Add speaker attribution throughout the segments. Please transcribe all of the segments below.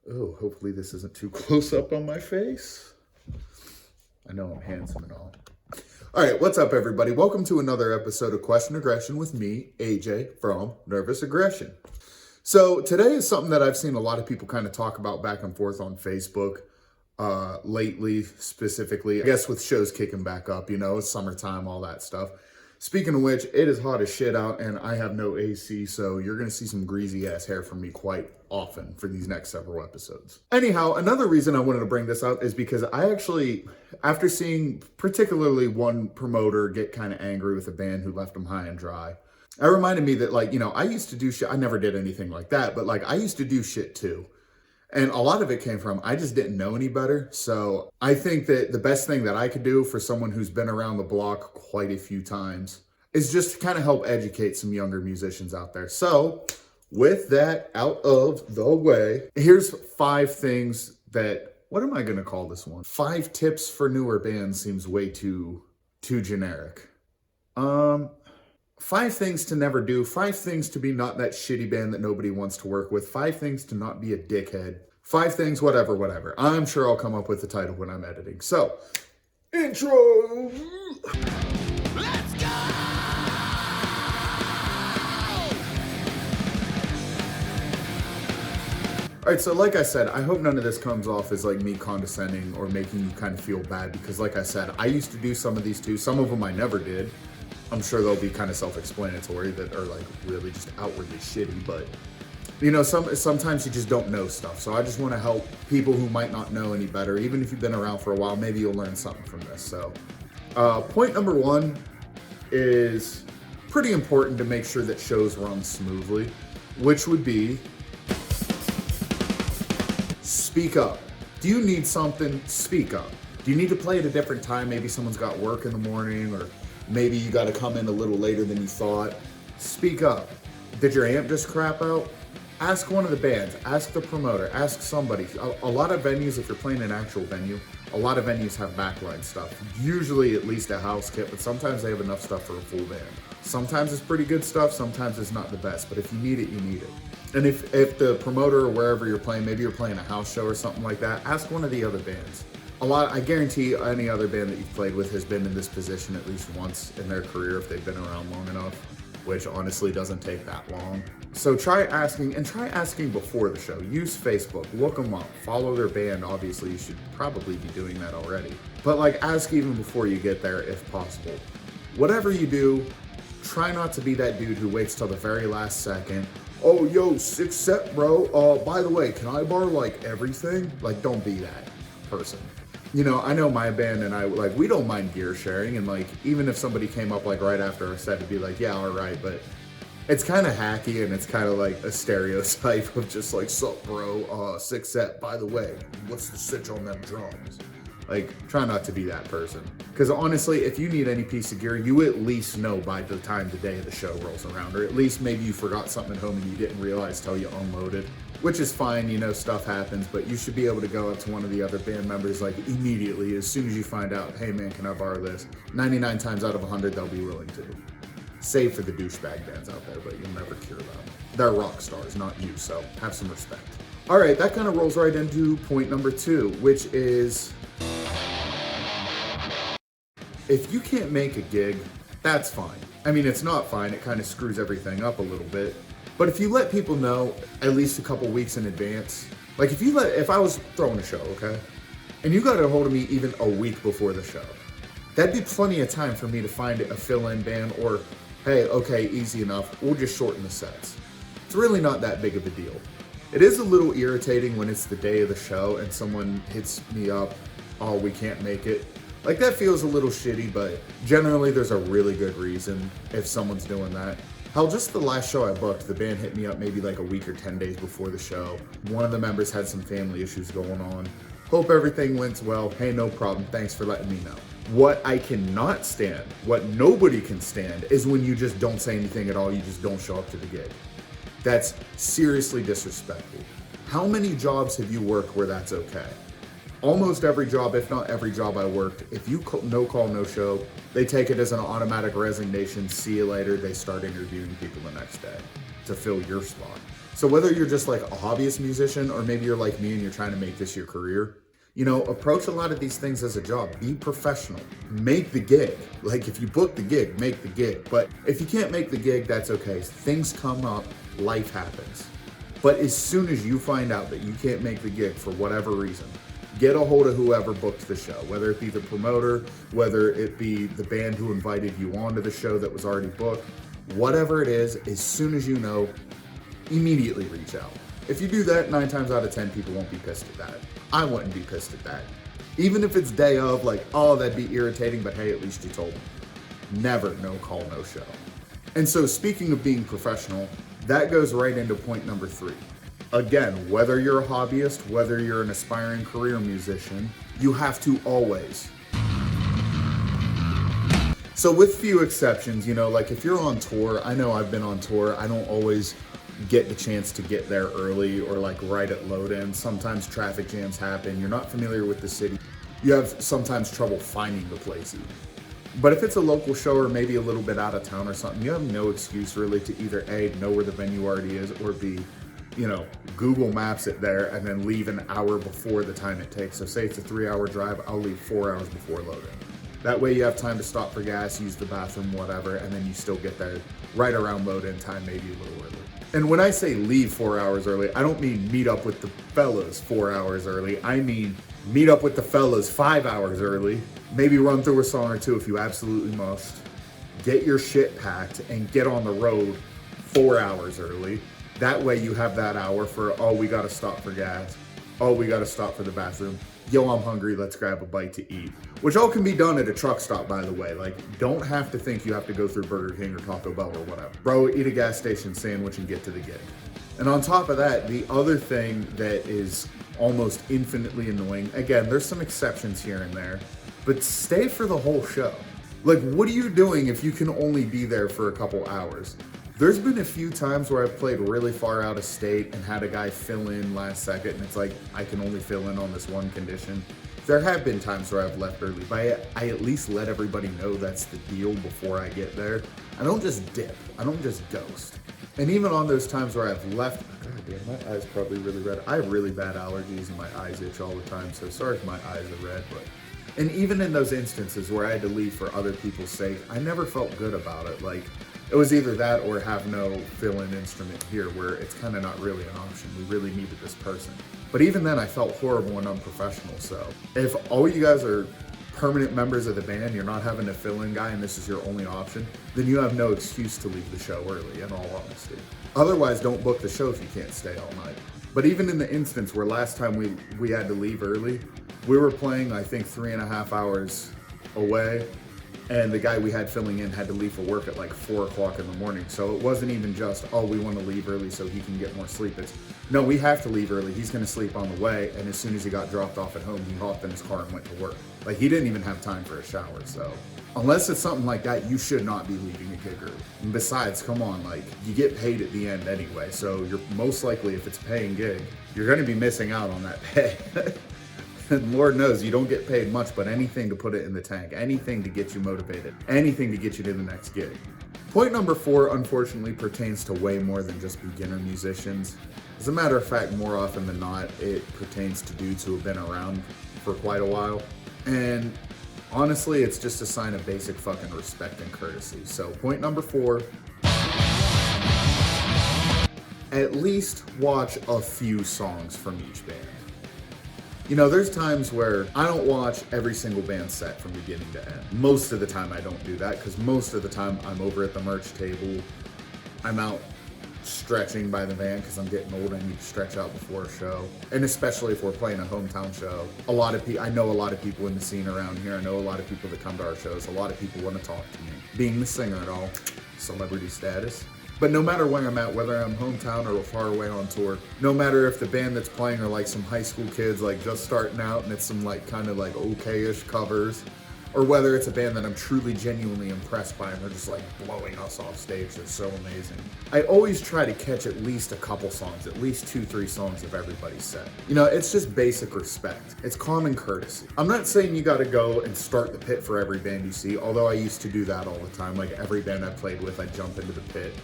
Speaker 1: Oh, hopefully this isn't too close up on my face. I know I'm handsome and all. All right, what's up, everybody? Welcome to another episode of Question Aggression with me, AJ from Nervous Aggression. So today is something that I've seen a lot of people kind of talk about back and forth on Facebook lately, specifically, I guess with shows kicking back up, it's summertime, all that stuff. Speaking of which, it is hot as shit out and I have no AC, so you're going to see some greasy ass hair from me quite often for these next several episodes. Anyhow, another reason I wanted to bring this up is because I actually, after seeing particularly one promoter get kind of angry with a band who left them high and dry, it reminded me that, I used to do shit. I never did anything like that, but I used to do shit too. And a lot of it came from, I just didn't know any better. So I think that the best thing that I could do for someone who's been around the block quite a few times is just to kind of help educate some younger musicians out there. So with that out of the way, here's 5 things that, what am I going to call this one? 5 tips for newer bands seems way too generic. 5 things to never do, 5 things to be not that shitty band that nobody wants to work with, 5 things to not be a dickhead, 5 things, whatever. I'm sure I'll come up with the title when I'm editing. So, intro! Let's go! All right, so like I said, I hope none of this comes off as me condescending or making you kind of feel bad, because like I said, I used to do some of these too. Some of them I never did. I'm sure they'll be kind of self-explanatory that are really just outwardly shitty, but sometimes you just don't know stuff. So I just want to help people who might not know any better. Even if you've been around for a while, maybe you'll learn something from this. So point number 1 is pretty important to make sure that shows run smoothly, which would be speak up. Do you need something? Speak up. Do you need to play at a different time? Maybe someone's got work in the morning, or maybe you got to come in a little later than you thought. Speak up. Did your amp just crap out? Ask one of the bands, ask the promoter, ask somebody. A lot of venues, if you're playing an actual venue, a lot of venues have backline stuff. Usually at least a house kit, but sometimes they have enough stuff for a full band. Sometimes it's pretty good stuff, sometimes it's not the best, but if you need it, you need it. And if the promoter or wherever you're playing, maybe you're playing a house show or something like that, ask one of the other bands. I guarantee any other band that you've played with has been in this position at least once in their career if they've been around long enough, which honestly doesn't take that long. So try asking before the show. Use Facebook, look them up, follow their band. Obviously, you should probably be doing that already. But ask even before you get there if possible. Whatever you do, try not to be that dude who waits till the very last second. Oh, yo, 6 set, bro. By the way, can I borrow everything? Don't be that person. I know my band and I, we don't mind gear sharing, and even if somebody came up right after a set, it'd be yeah, all right, but it's kind of hacky and it's kind of a stereotype of just sup, bro, 6 set, by the way, what's the sitch on them drums? Try not to be that person. Because honestly, if you need any piece of gear, you at least know by the time the day of the show rolls around, or at least maybe you forgot something at home and you didn't realize till you unloaded. Which is fine, stuff happens, but you should be able to go up to one of the other band members immediately as soon as you find out, hey man, can I borrow this? 99 times out of 100, they'll be willing to. Save for the douchebag bands out there, but you'll never cure them. They're rock stars, not you, so have some respect. All right, that kind of rolls right into point number 2, which is, if you can't make a gig, that's fine. I mean, it's not fine, it kind of screws everything up a little bit. But if you let people know at least a couple weeks in advance, if I was throwing a show, okay, and you got a hold of me even a week before the show, that'd be plenty of time for me to find a fill-in band, or, hey, okay, easy enough, we'll just shorten the sets. It's really not that big of a deal. It is a little irritating when it's the day of the show and someone hits me up, oh, we can't make it. That feels a little shitty, but generally there's a really good reason if someone's doing that. Hell, just the last show I booked, the band hit me up maybe a week or 10 days before the show. One of the members had some family issues going on. Hope everything went well. Hey, no problem. Thanks for letting me know. What I cannot stand, what nobody can stand, is when you just don't say anything at all, you just don't show up to the gig. That's seriously disrespectful. How many jobs have you worked where that's okay? Almost every job, if not every job I worked, if you no call, no show, they take it as an automatic resignation. See you later. They start interviewing people the next day to fill your spot. So whether you're just like a hobbyist musician or maybe you're like me and you're trying to make this your career, approach a lot of these things as a job. Be professional. Make the gig. Like if you book the gig, make the gig. But if you can't make the gig, that's okay. Things come up, life happens. But as soon as you find out that you can't make the gig for whatever reason, get a hold of whoever booked the show, whether it be the promoter, whether it be the band who invited you onto the show that was already booked, whatever it is, as soon as you know, immediately reach out. If you do that, 9 times out of 10, people won't be pissed at that. I wouldn't be pissed at that. Even if it's day of, like, oh, that'd be irritating, but hey, at least you told me. Never no call, no show. And so speaking of being professional, that goes right into point number 3. Again, whether you're a hobbyist, whether you're an aspiring career musician, you have to always. So with few exceptions, like if you're on tour, I know I've been on tour, I don't always get the chance to get there early or like right at load in. Sometimes traffic jams happen, you're not familiar with the city. You have sometimes trouble finding the place even. But if it's a local show or maybe a little bit out of town or something, you have no excuse really to either A, know where the venue already is, or B, Google Maps it there and then leave an hour before the time it takes. So say it's a 3-hour drive, I'll leave 4 hours before loading. That way you have time to stop for gas, use the bathroom, whatever, and then you still get there right around load-in time, maybe a little early. And when I say leave 4 hours early, I don't mean meet up with the fellas 4 hours early. I mean meet up with the fellas 5 hours early, maybe run through a song or two if you absolutely must. Get your shit packed and get on the road 4 hours early. That way you have that hour for, oh, we gotta stop for gas. Oh, we gotta stop for the bathroom. Yo, I'm hungry, let's grab a bite to eat. Which all can be done at a truck stop, by the way. Like, don't have to think you have to go through Burger King or Taco Bell or whatever. Bro, eat a gas station sandwich and get to the gig. And on top of that, the other thing that is almost infinitely annoying, again, there's some exceptions here and there, but stay for the whole show. Like, what are you doing if you can only be there for a couple hours? There's been a few times where I've played really far out of state and had a guy fill in last second, and it's like, I can only fill in on this one condition. There have been times where I've left early, but I at least let everybody know that's the deal before I get there. I don't just dip, I don't just ghost. And even on those times where I've left, god damn, my eyes probably really red. I have really bad allergies and my eyes itch all the time, so sorry if my eyes are red, but. And even in those instances where I had to leave for other people's sake, I never felt good about it. Like, it was either that or have no fill-in instrument here, where it's kind of not really an option. We really needed this person. But even then, I felt horrible and unprofessional. So if all you guys are permanent members of the band, you're not having a fill-in guy and this is your only option, then you have no excuse to leave the show early, in all honesty. Otherwise, don't book the show if you can't stay all night. But even in the instance where last time we had to leave early, we were playing, I think, 3.5 hours away, and the guy we had filling in had to leave for work at like 4 o'clock in the morning. So it wasn't even just, oh, we want to leave early so he can get more sleep. It's, no, we have to leave early. He's going to sleep on the way. And as soon as he got dropped off at home, he hopped in his car and went to work. Like, he didn't even have time for a shower. So unless it's something like that, you should not be leaving a gig early. And besides, come on, like, you get paid at the end anyway. So you're most likely, if it's a paying gig, you're going to be missing out on that pay. And Lord knows you don't get paid much, but anything to put it in the tank, anything to get you motivated, anything to get you to the next gig. Point number 4, unfortunately, pertains to way more than just beginner musicians. As a matter of fact, more often than not, it pertains to dudes who have been around for quite a while. And honestly, it's just a sign of basic fucking respect and courtesy. So point number 4, at least watch a few songs from each band. There's times where I don't watch every single band set from beginning to end. Most of the time I don't do that, because most of the time I'm over at the merch table. I'm out stretching by the band because I'm getting old. I need to stretch out before a show. And especially if we're playing a hometown show. I know a lot of people in the scene around here. I know a lot of people that come to our shows. A lot of people want to talk to me. Being the singer and all, celebrity status. But no matter where I'm at, whether I'm hometown or far away on tour, no matter if the band that's playing are like some high school kids like just starting out and it's some like kind of like okay-ish covers, or whether it's a band that I'm truly genuinely impressed by and they're just like blowing us off stage. They're so amazing. I always try to catch at least a couple songs, at least 2-3 songs of everybody's set. You know, it's just basic respect. It's common courtesy. I'm not saying you gotta go and start the pit for every band you see, although I used to do that all the time. Like every band I played with, I'd jump into the pit,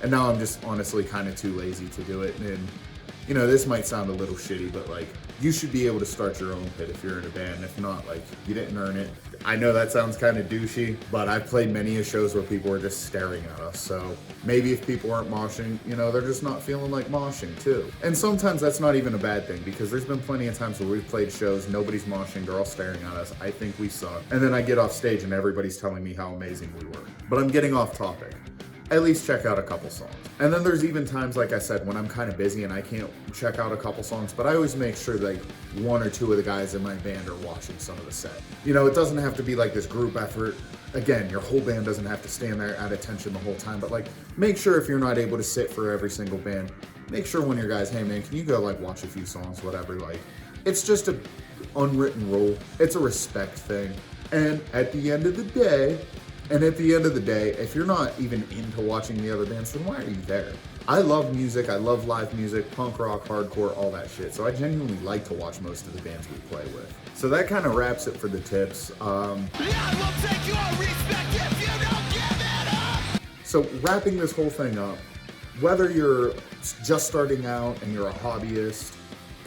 Speaker 1: and now I'm just honestly kind of too lazy to do it. And you know, this might sound a little shitty, but like, you should be able to start your own pit if you're in a band. If not, like, you didn't earn it. I know that sounds kind of douchey, but I've played many of shows where people were just staring at us. So maybe if people aren't moshing, you know, they're just not feeling like moshing too. And sometimes that's not even a bad thing, because there's been plenty of times where we've played shows, nobody's moshing, they're all staring at us. I think we suck. And then I get off stage and everybody's telling me how amazing we were. But I'm getting off topic. At least check out a couple songs. And then there's even times, like I said, when I'm kind of busy and I can't check out a couple songs, but I always make sure like 1 or 2 of the guys in my band are watching some of the set. You know, it doesn't have to be like this group effort. Again, your whole band doesn't have to stand there at attention the whole time, but like, make sure if you're not able to sit for every single band, make sure one of your guys, hey man, can you go like watch a few songs, whatever. Like, it's just a unwritten rule. It's a respect thing. And at the end of the day, if you're not even into watching the other bands, then why are you there? I love music, I love live music, punk rock, hardcore, all that shit. So I genuinely like to watch most of the bands we play with. So that kind of wraps it for the tips. So wrapping this whole thing up, whether you're just starting out and you're a hobbyist,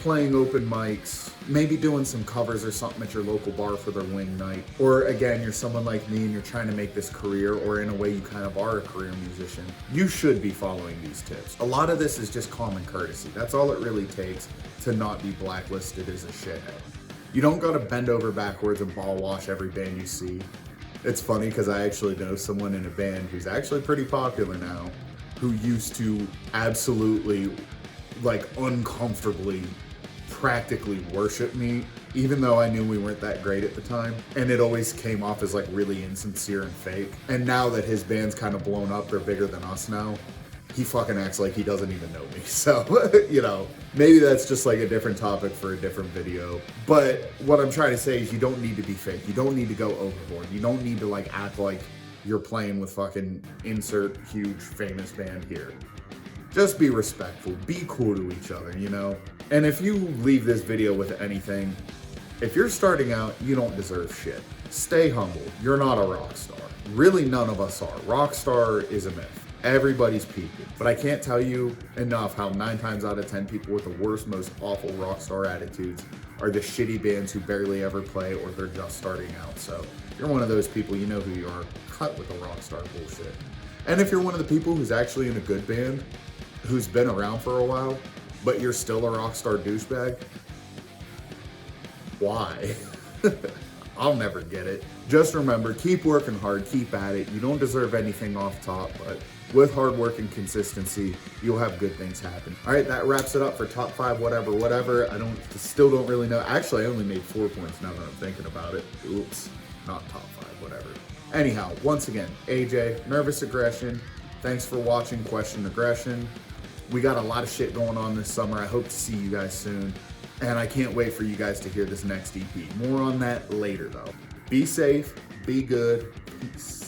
Speaker 1: playing open mics, maybe doing some covers or something at your local bar for their wing night, or again, you're someone like me and you're trying to make this career, or in a way you kind of are a career musician, you should be following these tips. A lot of this is just common courtesy. That's all it really takes to not be blacklisted as a shithead. You don't gotta bend over backwards and ball wash every band you see. It's funny because I actually know someone in a band who's actually pretty popular now, who used to absolutely, like, uncomfortably practically worship me, even though I knew we weren't that great at the time. And it always came off as like really insincere and fake. And now that his band's kind of blown up, they're bigger than us now, he fucking acts like he doesn't even know me. So, you know, maybe that's just like a different topic for a different video. But what I'm trying to say is you don't need to be fake. You don't need to go overboard. You don't need to like act like you're playing with fucking insert huge famous band here. Just be respectful, be cool to each other, you know? And if you leave this video with anything, if you're starting out, you don't deserve shit. Stay humble. You're not a rock star. Really, none of us are. Rock star is a myth. Everybody's people. But I can't tell you enough how 9 times out of 10 people with the worst, most awful rock star attitudes are the shitty bands who barely ever play or they're just starting out. So if you're one of those people, you know who you are. Cut with the rock star bullshit. And if you're one of the people who's actually in a good band, who's been around for a while, but you're still a rock star douchebag, why? I'll never get it. Just remember, keep working hard, keep at it. You don't deserve anything off top, but with hard work and consistency, you'll have good things happen. All right, that wraps it up for top 5, whatever. I still don't really know. Actually, I only made 4 points now that I'm thinking about it. Oops, not top 5, whatever. Anyhow, once again, AJ, Nervous Aggression. Thanks for watching Question Aggression. We got a lot of shit going on this summer. I hope to see you guys soon. And I can't wait for you guys to hear this next EP. More on that later, though. Be safe, be good, peace.